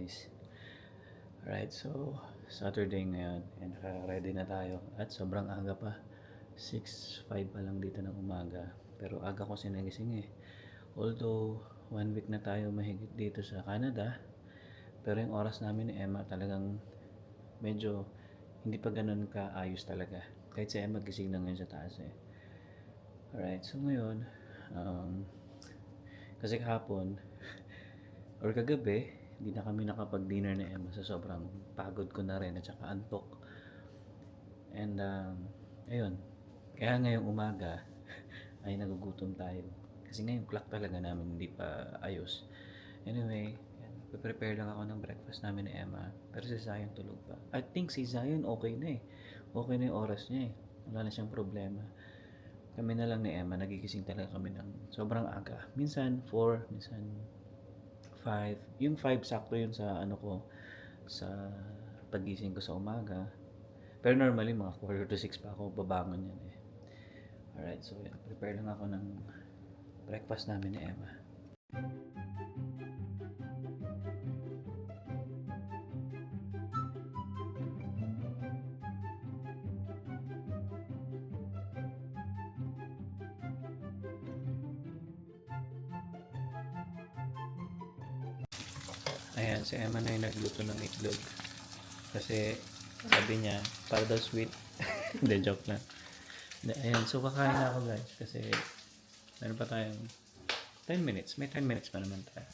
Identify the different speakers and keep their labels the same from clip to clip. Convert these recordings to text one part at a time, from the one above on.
Speaker 1: guys. Alright, so Saturday ngayon and ready na tayo at sobrang aga pa. 6:05 pa lang dito ng umaga. Pero aga ko sinagising eh. Although 1 week na tayo mahigit dito sa Canada, pero yung oras namin ni Emma talagang medyo hindi pa ganun kaayos talaga. Kahit si Emma gising na ngayon sa taas eh. Alright, so ngayon, kasi kahapon or kagabi, hindi na kami nakapag-dinner ni Emma sa sobrang pagod ko na rin at saka antok. And ayun, kaya ngayong umaga ay nagugutom tayo. Kasi ngayong clock talaga namin hindi pa ayos. Anyway, prepare lang ako ng breakfast namin ni Emma. Pero si Zion tulog pa. I think si Zion okay na eh. Okay na yung oras niya eh. Wala na siyang problema. Kami na lang ni Emma, nagigising talaga kami ng sobrang aga. Minsan 4, minsan 5. Yung 5 sakto yun sa ano ko, sa pagising ko sa umaga. Pero normally mga 4 to 6 pa ako babangon yan eh. Alright, so yan. Prepare lang ako ng breakfast namin ni Emma. Ayan, si Emma na yung nagluto ng itlog. Kasi sabi niya, para daw sweet. Hindi, joke lang. Ayan, so kakain na ako guys. Kasi meron pa tayong 10 minutes. May 10 minutes pa naman tayo.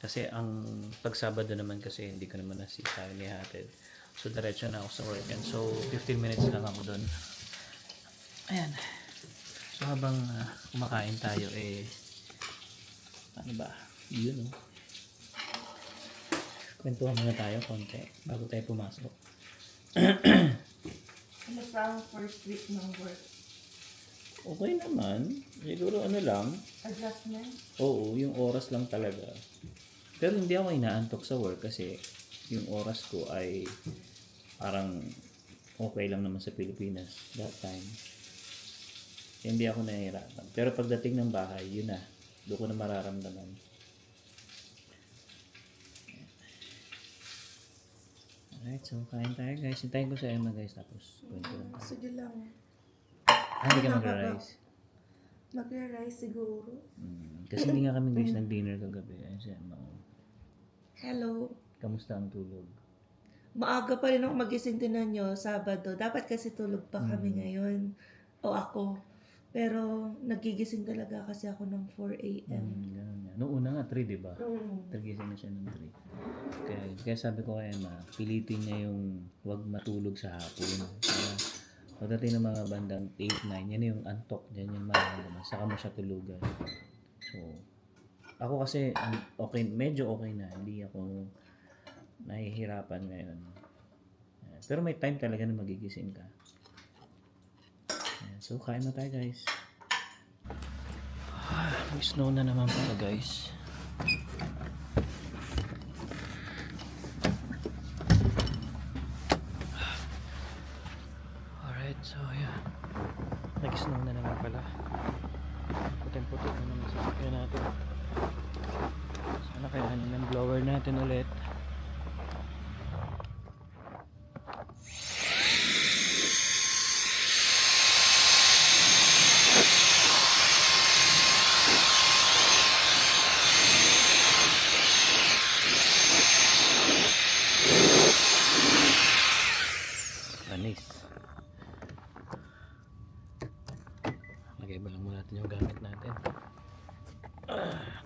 Speaker 1: Kasi ang pag-Sabado naman kasi hindi ko naman tayo nihatid. So diretso na ako sa work. And so 15 minutes lang ako doon. Ayan. So habang kumakain tayo ano ba? Yun oh. Kwentuhan muna tayo konti bago tayo pumasok.
Speaker 2: Kamusta ang first week ng work?
Speaker 1: Okay naman. Siguro ano lang.
Speaker 2: Adjustment?
Speaker 1: Oo, yung oras lang talaga. Pero hindi ako inaantok sa work kasi yung oras ko ay parang okay lang naman sa Pilipinas that time. Hindi ako nahihirapan. Pero pagdating ng bahay, yun na. Doon ko na mararamdaman. Alright, so kain tayo guys. Hintayin ko sa Emma guys tapos kwento lang tayo.
Speaker 2: Sige lang.
Speaker 1: Hindi ka magra-rice.
Speaker 2: Magra-rice siguro.
Speaker 1: Kasi hindi nga kami guys nag-dinner kagabi. Ayun si Emma.
Speaker 2: Hello.
Speaker 1: Kamusta ang tulog?
Speaker 2: Maaga pa rin ako magising tinan nyo, Sabado. Dapat kasi tulog pa kami ngayon. O ako. Pero nagigising talaga kasi ako ng 4 a.m.
Speaker 1: Noong una nga 3, di ba? Nagising na siya ng 3. Kaya sabi ko kay Emma, pilitin niya yung huwag matulog sa hapon. Kaya pagdating ng mga bandang 8, 9, yan yung antok. Yan yung mararamdaman. Saka mo siya tulugan. So, ako kasi okay, medyo okay na. Hindi ako nahihirapan ngayon. Pero may time talaga na magigising ka. So, kain na tayo guys. May snow na naman pala guys. Alright, so yeah. Nag-snow na naman pala. Puting-puti na naman sa sakyan natin. Sana kayanin ng blower natin ulit. Anis. Lagay ba lang muna natin yung gamit natin.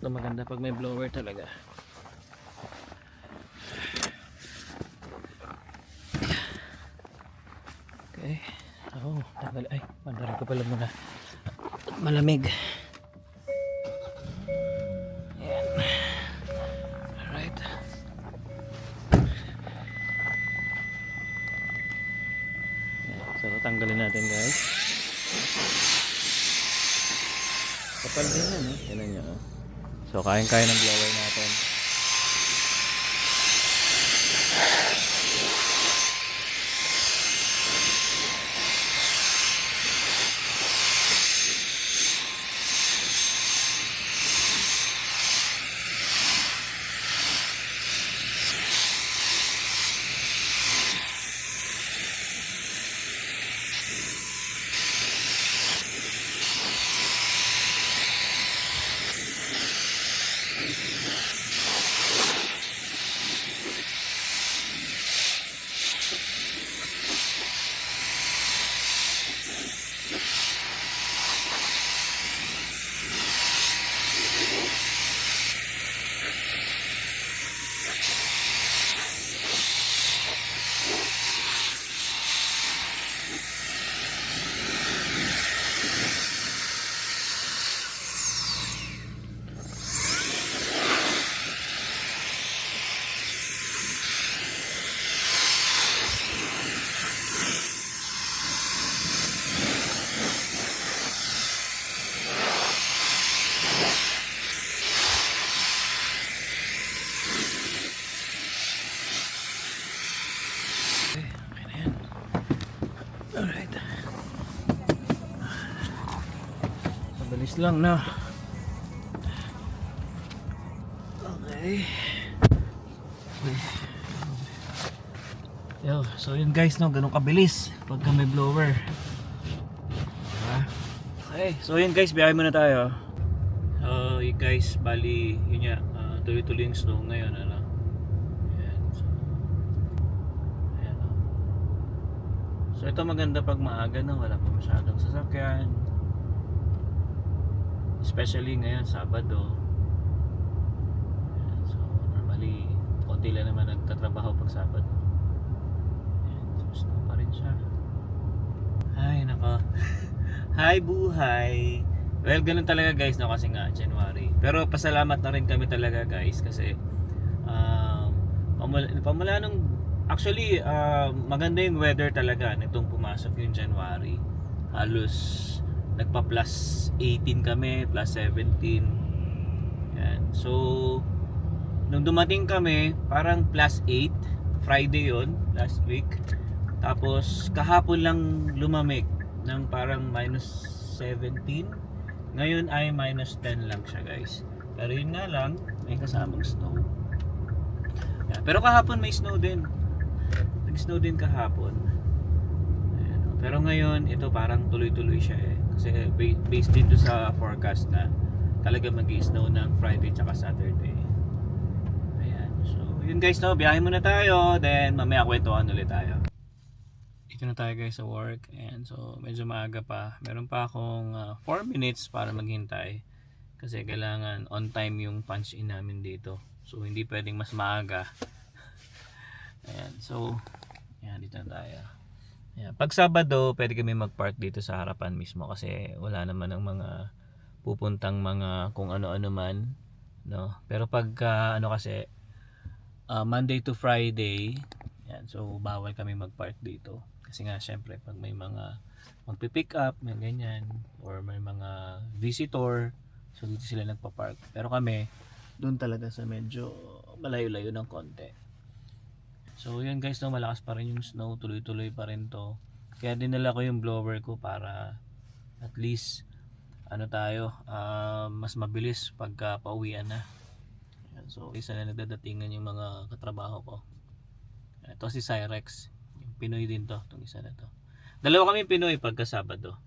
Speaker 1: Ito maganda pag may blower talaga. Okay. Tanggal. Ay, mandarin ko pala muna. Malamig. Ayan. Alright. So, tanggalin natin guys. Kapal din yan eh. Tignan nyo. So, kain-kain ng blower natin. Bilis lang na. Okay. Yo, so yun guys, no, ganun kabilis pagka may blower. Diba? Okay, so yun guys, biyahe muna tayo. So yun guys, bali yun nga, tuloy-tuloy yung snow ngayon, ano. Ayan, so, ayan, oh. So ito maganda pag maaga, no, wala pa masyadong sasakyan. Especially ngayon, Sabado. Ayan, so normally, konti lang naman nagtatrabaho pag Sabado. Snow pa rin siya. Ay, nako. Hi, buhay. Well, ganun talaga guys, no, kasi nga January. Pero pasalamat na rin kami talaga guys kasi pamula nung actually maganda yung weather talaga nitong pumasok yung January. Halos nagpa plus 18 kami, plus 17. Yan. So nung dumating kami, parang plus 8. Friday yon last week. Tapos kahapon lang lumamig ng parang minus 17. Ngayon ay minus 10 lang siya guys. Pero yun nga lang, may kasamang snow. Yeah, pero kahapon may snow din. Nag-snow din kahapon. Ayan. Pero ngayon, ito parang tuloy-tuloy siya eh. Kasi based din to sa forecast na talaga mag-i-snow ng Friday tsaka Saturday. Ayan. So yun guys, no, biyahe muna tayo. Then mamaya kwentuhan ulit tayo. Dito na tayo guys sa work, and so medyo maaga pa. Meron pa akong 4 minutes para maghintay kasi kailangan on time yung punch in namin dito, so hindi pwedeng mas maaga. Ayan, so ayan, dito na tayo. Ayan, pag Sabado pwede kami mag-park dito sa harapan mismo kasi wala naman ng mga pupuntang mga kung ano-ano man, no? Pero pag ano kasi Monday to Friday, ayan, so bawal kami mag-park dito. Kasi nga syempre pag may mga magpi-pick up, may ganyan, or may mga visitor, so dito sila nagpa-park. Pero kami, doon talaga sa medyo malayo-layo ng konti. So yun guys, no, malakas pa rin yung snow, tuloy-tuloy pa rin to. Kaya dinala ko yung blower ko para at least ano tayo, mas mabilis pagka pauwian na. So isa na nagdadatingan yung mga katrabaho ko. Ito si Cyrex. Pinoy din to, itong isa na to. Dalawa kami Pinoy pagka Sabado.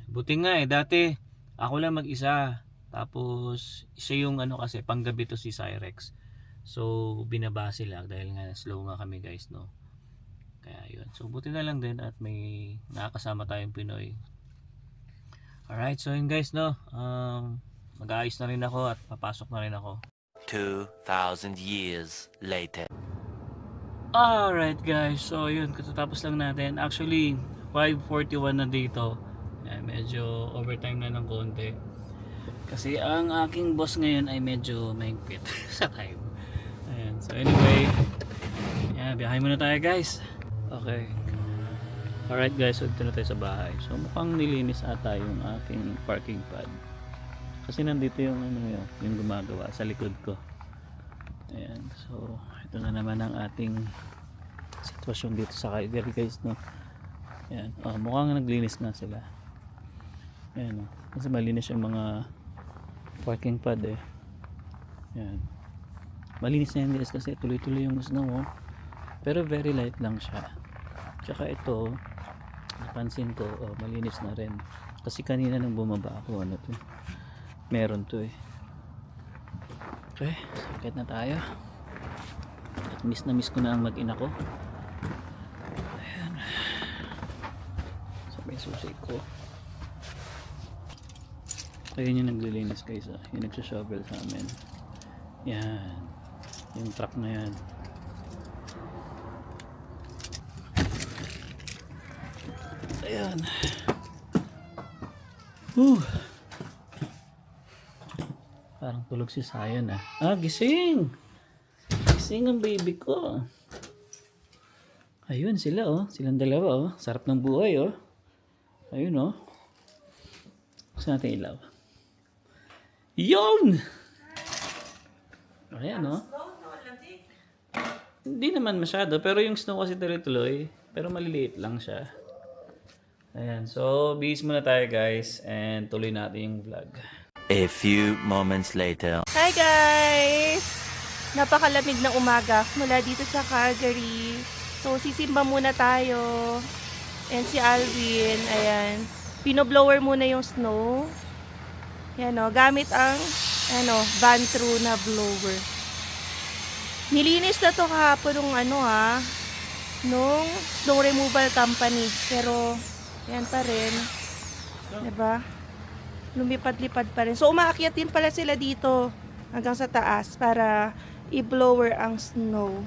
Speaker 1: Buti nga eh, dati ako lang mag-isa. Tapos siya yung ano kasi, panggabi to si Cyrex. So binaba sila dahil nga slow nga kami guys, no. Kaya yun. So buti na lang din at may nakakasama tayong Pinoy. Alright, so yun guys, no. Mag-aayos na rin ako at papasok na rin ako.
Speaker 3: 2,000 years later.
Speaker 1: Alright guys, so yun, katatapos lang natin. Actually 5:41 na dito. Medyo overtime na ng konti kasi ang aking boss ngayon ay medyo mahigpit sa time. Ayan, so anyway, biyahe muna tayo guys. Okay. Alright guys, so dito na tayo sa bahay. So mukhang nilinis ata yung aking parking pad kasi nandito yung ano yun, yung gumagawa sa likod ko. Ayan, so ito na naman ang ating sitwasyon dito sa Calgary guys, no. Ayan, mukhang naglinis nga sila. Ayan, kasi malinis yung mga parking pad eh. Ayan, malinis na yan guys kasi tuloy-tuloy yung snow, oh. Pero very light lang siya. Tsaka ito, napansin ko, malinis na rin kasi kanina nang bumaba ako, ano to, meron to eh. Okay, sakit na tayo. At miss na miss ko na ang mag-ina ko. Ayan. So may susi ko. Ayun yung naglilinis guys, yung nagsha-shovel sa amin. Yan, yung truck na yan. Ayan. Parang tulog si Sayan ah. Gising! Gising ang baby ko. Ayun sila oh. Silang dalawa oh. Sarap ng buhay oh. Ayun oh. Gusto natin ilaw. Yun! Ayan oh. Hindi naman masyado. Pero yung snow kasi tuloy-tuloy. Pero maliliit lang siya. Ayan, so bihis muna tayo guys and tuloy natin yung vlog.
Speaker 3: A few moments later.
Speaker 2: Hi guys! Napakalamig ng umaga mula dito sa Calgary. So sisimba muna tayo. And si Alvin, ayan, pinoblower muna yung snow. Yan o, gamit ang van through na blower. Nilinis na to kahapon nung snow removal company. Pero yan pa rin. Diba? Lumipad-lipad pa rin. So umaakyat din pala sila dito hanggang sa taas para i-blower ang snow.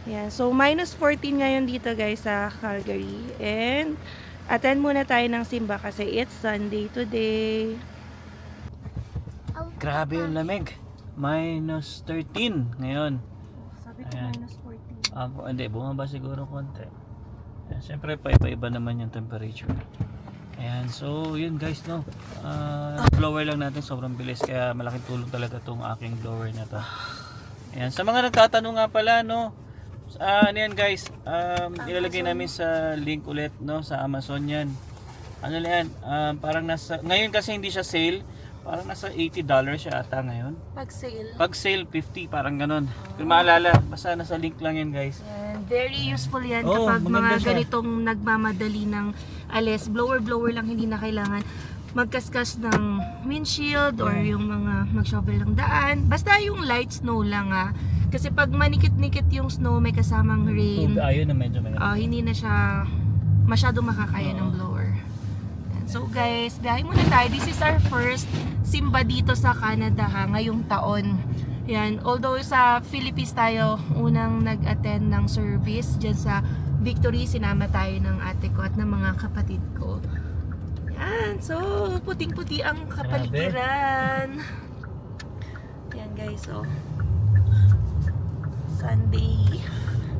Speaker 2: Yan. So minus 14 ngayon dito guys sa Calgary. And attend muna tayo ng simba kasi it's Sunday today.
Speaker 1: Grabe yung lamig. Minus 13 ngayon.
Speaker 2: Sabi ko
Speaker 1: Ayan.
Speaker 2: minus 14.
Speaker 1: Hindi, bumaba siguro konti. Ayan, syempre, paiba-iba naman yung temperature. Ayan, so yun guys, no. Blower lang natin, sobrang bilis. Kaya malaking tulong talaga tong aking blower na to. Ayan, sa mga nagtatanong nga pala, no. Ano yan guys, ilalagay namin sa link ulit, no, sa Amazon yan. Ano lang yan, parang ngayon kasi hindi siya sale. Parang nasa $80 siya ata ngayon.
Speaker 2: Pag sale.
Speaker 1: Pag sale, 50, parang ganon. Kung maalala, basta nasa link lang yan guys.
Speaker 2: And very useful yan
Speaker 1: Oo,
Speaker 2: kapag
Speaker 1: maganda
Speaker 2: mga
Speaker 1: siya.
Speaker 2: ganitong nagmamadali ng alis. Blower lang, hindi na kailangan magkaskas ng windshield or yung mga mag-shovel ng daan. Basta yung light snow lang Kasi pag manikit-nikit yung snow, may kasamang rain.
Speaker 1: Ayun na medyo may
Speaker 2: Hindi na siya masyado makakaya ng blower. Yan. So guys, biyahe muna tayo. This is our first simba dito sa Canada ngayong taon. Yan. Although sa Philippines tayo unang nag-attend ng service dyan sa Victory, sinama tayo ng ate ko at ng mga kapatid ko. Yan. So, puting-puti ang kapaligiran. Yan guys, Sunday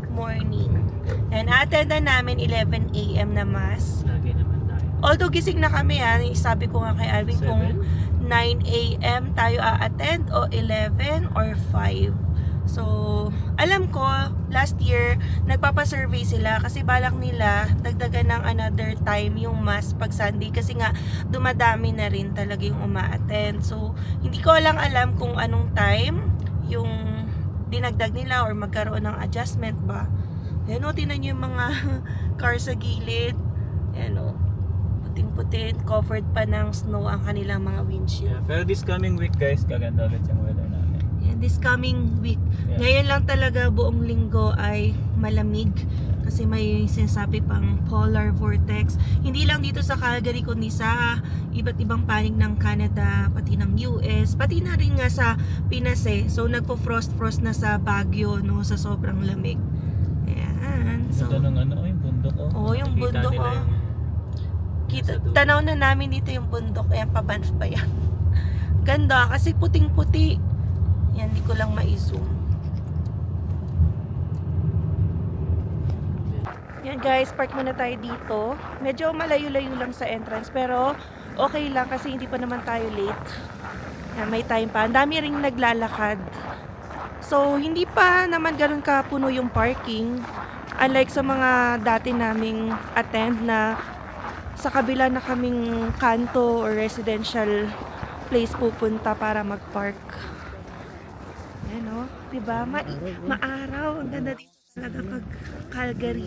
Speaker 2: morning. And attend na namin 11 AM na mass.
Speaker 1: Lagi naman tayo.
Speaker 2: Although gising na kami sabi ko nga kay Alvin kung 9 AM tayo a-attend o 11 or 5. So, alam ko, last year, nagpapasurvey sila kasi balak nila dagdagan ng another time yung mass pag Sunday kasi nga dumadami na rin talaga yung uma-attend. So, hindi ko lang alam kung anong time yung dinagdag nila or magkaroon ng adjustment ba. Ayan tinan nyo yung mga car sa gilid. Ayan puting-putin, covered pa ng snow ang kanilang mga windshield.
Speaker 1: Pero this coming week guys, gaganda ulit yung weather namin.
Speaker 2: Yan, this coming week.
Speaker 1: Yeah.
Speaker 2: Ngayon lang talaga buong linggo ay malamig kasi may sinasabi pang polar vortex. Hindi lang dito sa Calgary kundi sa iba't ibang panig ng Canada, pati ng US, pati na rin nga sa Pinas So nagpo-frost na sa Baguio sa sobrang lamig. Ayan. So,
Speaker 1: Ito yung bundok
Speaker 2: yung
Speaker 1: Nakikita
Speaker 2: bundok
Speaker 1: nila yung
Speaker 2: kita,
Speaker 1: sa dulo.
Speaker 2: tanaw na namin dito yung bundok. Ayan, pa-Banff pa yan. Ganda kasi puting-puti. Yan, di ko lang ma-zoom. Yan guys, park muna tayo dito. Medyo malayo-layo lang sa entrance pero okay lang kasi hindi pa naman tayo late. Yan, may time pa. Ang dami ring naglalakad. So, hindi pa naman ganun kapuno yung parking. Unlike sa mga dati naming attend na sa kabila na kaming kanto or residential place pupunta para mag-park. Ayan diba? Maaraw. Ang ganda dito talaga pag Calgary.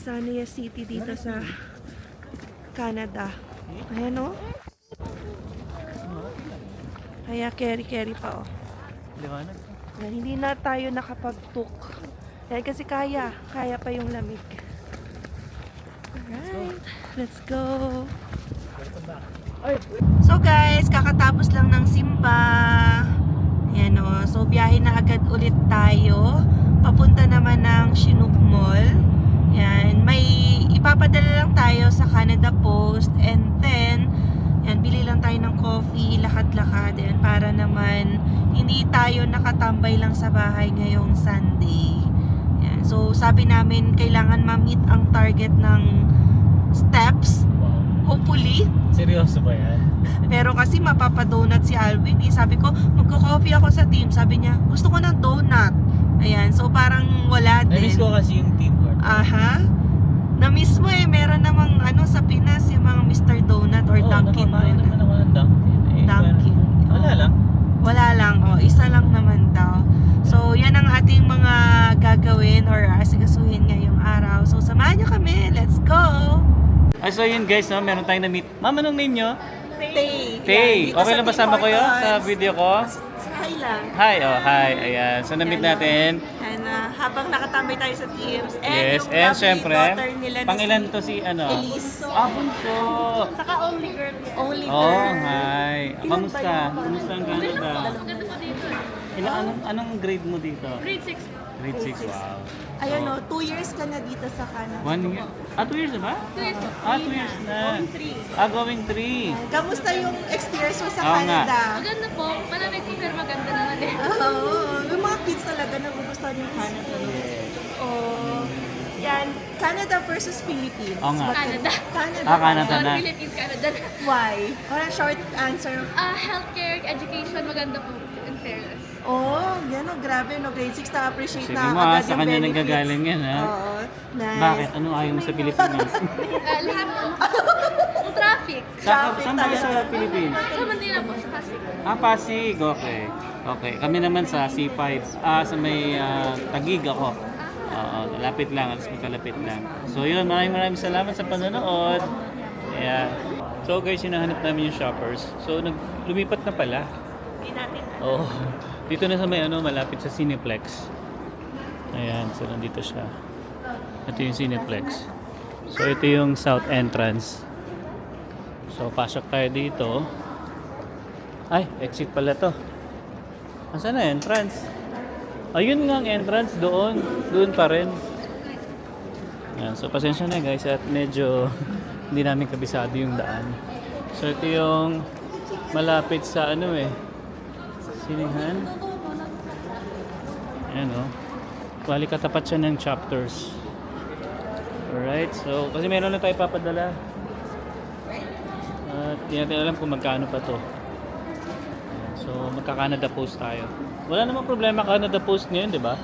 Speaker 2: Sarnia City dito sa Canada. Ayan Kaya carry pa
Speaker 1: liwanag.
Speaker 2: Yan, hindi na tayo nakapag-took. Yan kasi kaya pa yung lamig. Alright, let's go. So guys, kakatapos lang ng simba. Yan so biyahe na agad ulit tayo. Papunta naman ng Chinook Mall. Yan, may ipapadala lang tayo sa Canada Post and then yan, bili lang tayo ng coffee, lakad-lakad yan, para naman hindi tayo nakatambay lang sa bahay ngayong Sunday. Yan. So sabi namin kailangan ma-meet ang target ng steps.
Speaker 1: Wow.
Speaker 2: Hopefully.
Speaker 1: Seryoso ba yan?
Speaker 2: Pero kasi mapapadonut si Alvin. Sabi ko, magko-coffee ako sa team. Sabi niya, gusto ko ng donut. Ayan, so parang wala din.
Speaker 1: Na-miss ko kasi yung teamwork.
Speaker 2: Aha. Na-miss mo eh, meron namang ano sa Pinas, yung mga Mr. Donut or Dunkin'
Speaker 1: nakakain
Speaker 2: Donut.
Speaker 1: naman ako ng Dunkin.
Speaker 2: Dunkin.
Speaker 1: Wala
Speaker 2: Oo.
Speaker 1: lang.
Speaker 2: Wala lang, isa lang naman daw. So, yan ang ating mga gagawin or asikasuhin ngayong araw. So, samahan nyo kami. Let's go!
Speaker 1: So yun guys, no, meron tayong na-meet. Ma'am, anong name nyo?
Speaker 2: Tay.
Speaker 1: Tay. Okay lang ba sama ko yun sa video ko?
Speaker 2: Hi lang.
Speaker 1: Hi, hi. Ayan. So na-meet
Speaker 2: Yan,
Speaker 1: natin.
Speaker 2: And habang nakatambay tayo sa teams. And
Speaker 1: Yes,
Speaker 2: yung
Speaker 1: and
Speaker 2: lovely
Speaker 1: syempre,
Speaker 2: daughter nila na
Speaker 1: pangilan to si ano?
Speaker 2: Elise.
Speaker 1: Bunso.
Speaker 2: Saka only girl. Only
Speaker 1: Oh,
Speaker 2: girl.
Speaker 1: hi.
Speaker 2: Ilan
Speaker 1: Kamusta?
Speaker 2: ba yun?
Speaker 1: Kamusta ang Canada?
Speaker 4: Maganda po dito.
Speaker 1: Anong grade mo dito?
Speaker 4: Grade 6.
Speaker 1: Grade 6, wow.
Speaker 2: Ayun o, 2 years ka na dito sa Canada.
Speaker 1: 1 year? 2 years na ba?
Speaker 4: 2 years po.
Speaker 1: 2 years na.
Speaker 2: Going 3.
Speaker 1: Going 3.
Speaker 2: Kamusta yung experience mo sa
Speaker 1: Oo nga.
Speaker 2: Canada?
Speaker 4: Maganda po. Malamig po pero maganda naman eh.
Speaker 2: Oo. Yung mga kids talaga nagugustuhan yung Canada. No? Oh, yan. Canada versus Philippines.
Speaker 1: Oo nga.
Speaker 4: Canada.
Speaker 2: Canada.
Speaker 1: Canada na.
Speaker 4: Philippines, Canada.
Speaker 2: Why? Wala short answer.
Speaker 4: Healthcare, education, maganda po. In fairness.
Speaker 2: Oh, yan o. Grabe no. Grade 6 na-appreciate
Speaker 1: Sige
Speaker 2: na
Speaker 1: mo,
Speaker 2: agad
Speaker 1: sa
Speaker 2: yung
Speaker 1: kanya
Speaker 2: benefits.
Speaker 1: nanggagaling yan, ha?
Speaker 2: Oo. Nice.
Speaker 1: Bakit? Ano ayaw mo sa Pilipinas?
Speaker 4: Lahat po. Yung traffic.
Speaker 1: Saan ba kayo sa Philippines?
Speaker 4: Sa Manila po, sa Pasig.
Speaker 1: Pasig. Okay. Okay. Kami naman sa C5. Sa may Taguig ako. Oo, lapit lang. Alas magkalapit lang. So yun, maraming salamat sa panonood. Ayan. So guys, hinahanap namin yung shoppers. So lumipat na pala.
Speaker 2: Hindi natin.
Speaker 1: Oo. Dito na sa may malapit sa Cineplex. Ayan, so nandito siya. Ito yung Cineplex. So ito yung south entrance. So pasok tayo dito. Ay, exit pala to. Asan na entrance? Ayun nga ang entrance doon. Doon pa rin. Ayan, so pasensya na guys at medyo hindi namin kabisado yung daan. So ito yung malapit sa sinihan. Ayan o. Bali katapat siya ng chapters. Alright, so kasi meron na tayo papadala. At hindi natin alam kung magkano pa to. Ayan, so magka-Canada Post tayo. Wala namang problema Canada Post ngayon, di ba?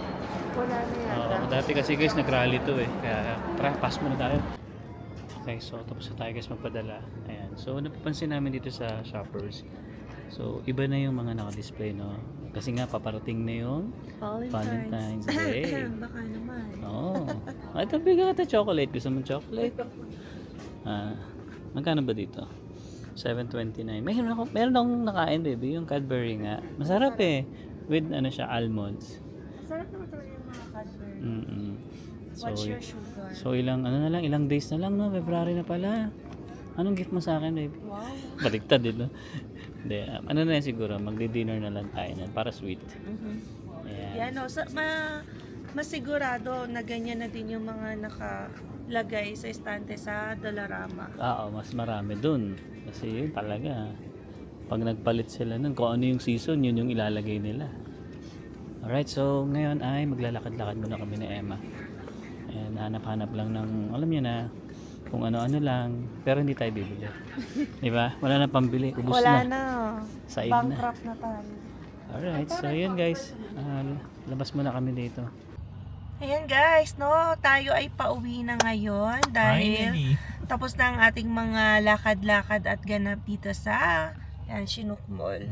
Speaker 2: Wala na yata.
Speaker 1: Dati kasi guys nag-rally to eh. Kaya tara, pass muna tayo. Okay, so tapos na tayo guys magpadala. Ayan. So napapansin namin dito sa shoppers. So iba na yung mga naka-display, no? Kasi nga paparating na yung Valentine's Day.
Speaker 2: Baka naman.
Speaker 1: Oo. Ito bigyan ka chocolate. Gusto mong chocolate? Magkano ba dito? 7.29. Meron akong nakain, baby. Yung Cadbury nga. Masarap eh. With siya, almonds.
Speaker 2: Sarap naman talaga yung mga Cadbury.
Speaker 1: So,
Speaker 2: What's your sugar?
Speaker 1: so ilang days na lang, no? February na pala. Anong gift mo sa akin, baby?
Speaker 2: Wow.
Speaker 1: Baliktad din, no? Hindi, na yan siguro. Magdi-dinner na lang tayo na para sweet. Ayan.
Speaker 2: Yan o. Masigurado na ganyan na din yung mga nakalagay sa estante sa Dollarama.
Speaker 1: Oo, mas marami dun. Kasi yun talaga. Pag nagpalit sila nun, kung ano yung season, yun yung ilalagay nila. Alright, so ngayon ay maglalakad-lakad muna kami ni Emma. And hanap-hanap lang ng, alam niyo na, kung ano-ano lang. Pero hindi tayo bibili. Diba? Wala na pambili. Ubus
Speaker 2: Wala
Speaker 1: na.
Speaker 2: na.
Speaker 1: Saig na.
Speaker 2: Bankrupt na tayo.
Speaker 1: Alright, so yun guys. Labas muna kami dito.
Speaker 2: Ayan guys, no? Tayo ay pauwi na ngayon dahil tapos na ang ating mga lakad-lakad at ganap dito sa Chinook Mall.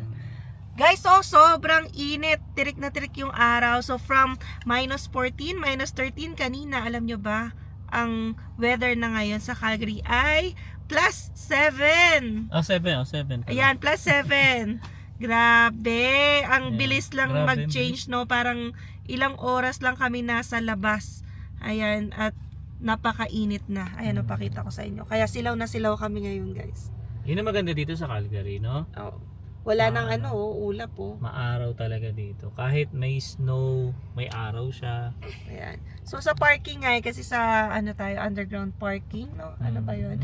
Speaker 2: Guys, so sobrang init. Tirik na tirik yung araw. So from -14, -13 kanina, alam nyo ba? Ang weather na ngayon sa Calgary ay +7.
Speaker 1: Oh, 7.
Speaker 2: Ayan, +7. Grabe. Ang
Speaker 1: Yeah,
Speaker 2: bilis lang
Speaker 1: grabe,
Speaker 2: mag-change, no? Parang ilang oras lang kami nasa labas. Ayan, at napakainit na. Ayan, napakita ko sa inyo. Kaya silaw na silaw kami ngayon, guys.
Speaker 1: Yun ang maganda dito sa Calgary, no?
Speaker 2: Oh. Wala nang ulap po.
Speaker 1: Maaraw talaga dito. Kahit may snow, may araw siya.
Speaker 2: Ayan. So sa parking nga, kasi sa underground parking, no? Ano ba yun?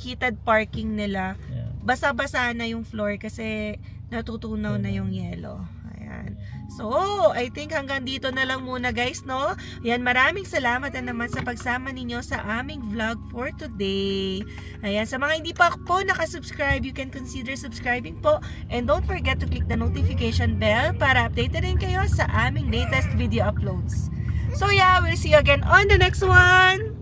Speaker 2: Heated parking nila.
Speaker 1: Yeah.
Speaker 2: Basa-basa na yung floor kasi natutunaw na yung yelo. Ayan. So, I think hanggang dito na lang muna guys, no? Ayan, maraming salamat na naman sa pagsama ninyo sa aming vlog for today. Ayan, sa mga hindi pa po nakasubscribe, you can consider subscribing po. And don't forget to click the notification bell para updated din kayo sa aming latest video uploads. So yeah, we'll see you again on the next one.